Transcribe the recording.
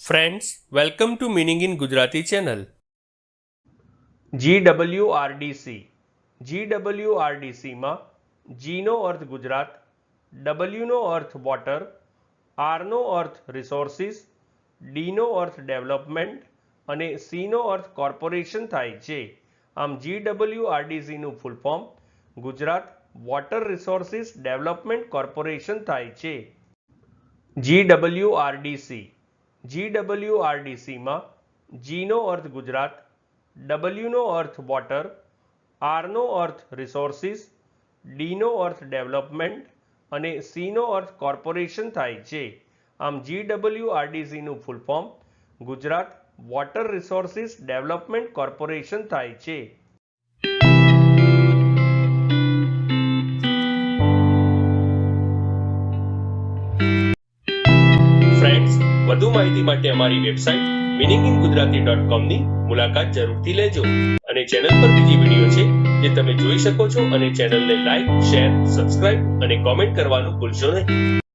Friends, welcome to Meaning in Gujarati channel. GWRDC. GWRDC માં G નો અર્થ Gujarat, W નો અર્થ water, R નો અર્થ resources, D નો અર્થ development અને C નો અર્થ corporation થાય છે. આમ GWRDC નું full form Gujarat water resources development corporation થાય છે. GWRDC. GWRDC માં G નો અર્થ Gujarat, W નો અર્થ water, R નો અર્થ resources, D નો અર્થ development અને C નો અર્થ કોર્પોરેશન થાય છે. આમ GWRDC નું full form Gujarat water resources development corporation થાય છે. ફ્રેન્ડ્સ, વધુ માહિતી માટે અમારી વેબસાઇટ meaninginggujarati.com ની મુલાકાત જરૂરથી લેજો અને ચેનલ પર બીજી વિડીયો છે જે તમે જોઈ શકો છો અને ચેનલને લાઈક, શેર, સબસ્ક્રાઇબ અને કોમેન્ટ કરવાનું ભૂલશો નહીં.